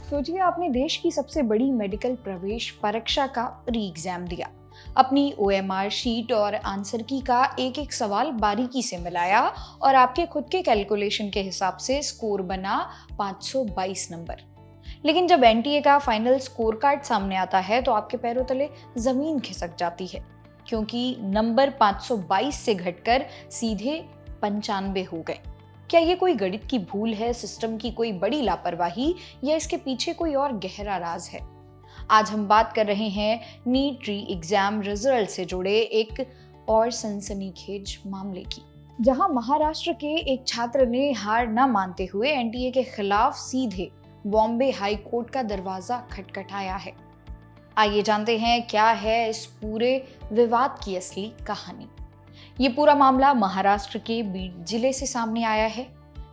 सोचिए आपने देश की सबसे बड़ी मेडिकल प्रवेश परीक्षा का री एग्जाम दिया। अपनी ओएमआर शीट और आंसर की का एक एक सवाल बारीकी से मिलाया और आपके खुद के कैलकुलेशन के हिसाब से स्कोर बना 522 नंबर। लेकिन जब एनटीए का फाइनल स्कोर कार्ड सामने आता है तो आपके पैरों तले जमीन खिसक जाती है, क्योंकि नंबर 522 से घटकर सीधे 95 हो गए। क्या ये कोई गणित की भूल है, सिस्टम की कोई बड़ी लापरवाही, या इसके पीछे कोई और गहरा राज है? आज हम बात कर रहे हैं नीट री एग्जाम रिजल्ट से जुड़े एक और सनसनीखेज मामले की, जहां महाराष्ट्र के एक छात्र ने हार न मानते हुए एनटीए के खिलाफ सीधे बॉम्बे हाई कोर्ट का दरवाजा खटखटाया है। आइए जानते हैं क्या है इस पूरे विवाद की असली कहानी। ये पूरा मामला महाराष्ट्र के बीड जिले से सामने आया है।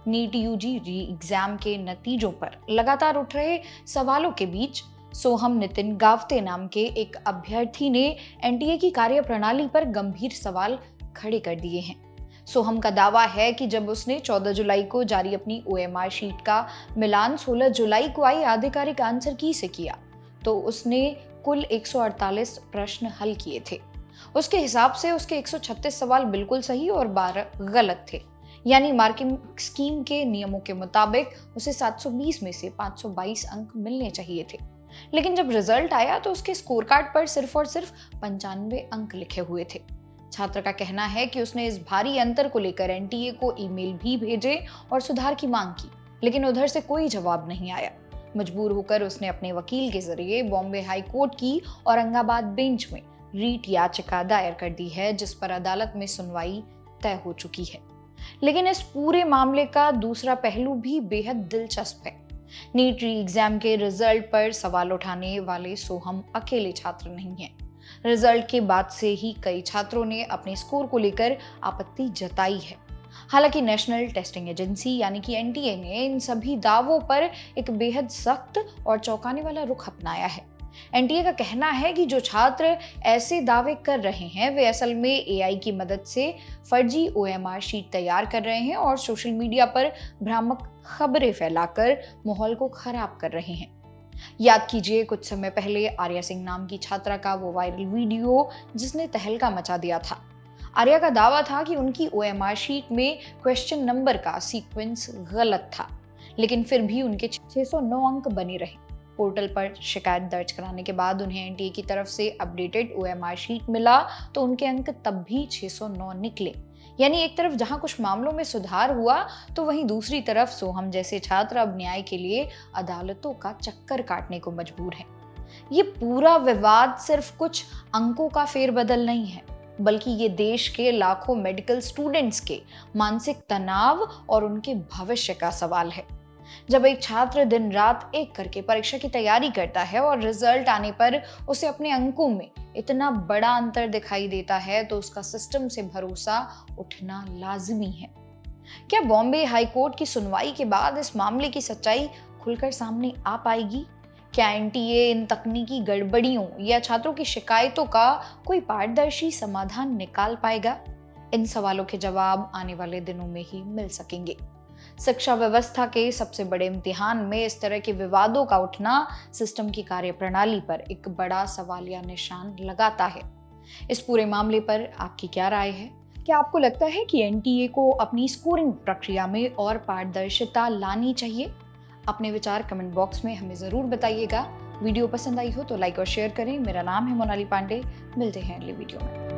नीट यूजी री एग्जाम के नतीजों पर लगातार उठ रहे सवालों के बीच सोहम नितिन गावते नाम के एक अभ्यर्थी ने एनटीए की कार्यप्रणाली पर गंभीर सवाल खड़े कर दिए हैं। सोहम का दावा है कि जब उसने 14 जुलाई को जारी अपनी ओएमआर शीट का मिलान 16 जुलाई को आई आधिकारिक आंसर की से किया, तो उसने कुल 148 प्रश्न हल किए थे। उसके हिसाब से उसके 136 सवाल बिल्कुल सही और 12 गलत थे। यानी मार्किंग स्कीम के नियमों के मुताबिक उसे 720 में से 522 अंक मिलने चाहिए थे। लेकिन जब रिजल्ट आया तो उसके स्कोर कार्ड पर सिर्फ और सिर्फ 95 अंक लिखे हुए थे। छात्र का कहना है कि उसने इस भारी अंतर को लेकर एनटीए को ईमेल भी भेजे और सुधार की मांग की, लेकिन उधर से कोई जवाब नहीं आया। मजबूर होकर उसने अपने वकील के जरिए बॉम्बे हाई कोर्ट की औरंगाबाद बेंच में रीट याचिका दायर कर दी है, जिस पर अदालत में सुनवाई तय हो चुकी है। लेकिन इस पूरे मामले का दूसरा पहलू भी बेहद दिलचस्प है। नीट री एग्जाम के रिजल्ट पर सवाल उठाने वाले सोहम अकेले छात्र नहीं हैं। रिजल्ट के बाद से ही कई छात्रों ने अपने स्कोर को लेकर आपत्ति जताई है। हालांकि नेशनल टेस्टिंग एजेंसी यानी कि एनटीए ने इन सभी दावों पर एक बेहद सख्त और चौंकाने वाला रुख अपनाया है। एनटीए का कहना है कि जो छात्र ऐसे दावे कर रहे हैं वे असल में एआई की मदद से फर्जी ओएमआर शीट तैयार कर रहे हैं और सोशल मीडिया पर भ्रामक खबरें फैलाकर माहौल को खराब कर रहे हैं। याद कीजिए कुछ समय पहले आर्या सिंह नाम की छात्रा का वो वायरल वीडियो जिसने तहलका मचा दिया था। आर्या का दावा था कि उनकी ओएमआर शीट में क्वेश्चन नंबर का सीक्वेंस गलत था, लेकिन फिर भी उनके 609 अंक बने रहे। पोर्टल पर शिकायत दर्ज कराने के बाद उन्हें एनटीए की तरफ से अपडेटेड ओएमआर शीट मिला तो उनके अंक तब भी 609 निकले। यानी एक तरफ जहां कुछ मामलों में सुधार हुआ तो वहीं दूसरी तरफ सोहम जैसे छात्र अब न्याय के लिए अदालतों का चक्कर काटने को मजबूर हैं। ये पूरा विवाद सिर्फ कुछ अंकों का फेरबदल नहीं है, बल्कि ये देश के लाखों मेडिकल स्टूडेंट्स के मानसिक तनाव और उनके भविष्य का सवाल है। जब एक छात्र दिन रात एक करके परीक्षा की तैयारी करता है और रिजल्ट आने पर उसे अपने अंकों में इतना बड़ा अंतर दिखाई देता है तो उसका सिस्टम से भरोसा उठना लाजिमी है। क्या बॉम्बे हाई कोर्ट की सुनवाई के बाद इस मामले की सच्चाई खुलकर सामने आ पाएगी? क्या एनटीए इन तकनीकी गड़बड़ियों या छात्रों की शिकायतों का कोई पारदर्शी समाधान निकाल पाएगा? इन सवालों के जवाब आने वाले दिनों में ही मिल सकेंगे। शिक्षा व्यवस्था के सबसे बड़े इम्तिहान में इस तरह के विवादों का उठना सिस्टम की कार्यप्रणाली पर एक बड़ा सवालिया निशान लगाता है। इस पूरे मामले पर आपकी क्या राय है? क्या आपको लगता है कि एनटीए को अपनी स्कोरिंग प्रक्रिया में और पारदर्शिता लानी चाहिए? अपने विचार कमेंट बॉक्स में हमें जरूर बताइएगा। वीडियो पसंद आई हो तो लाइक और शेयर करें। मेरा नाम है मोनाली पांडे। मिलते हैं अगले वीडियो में।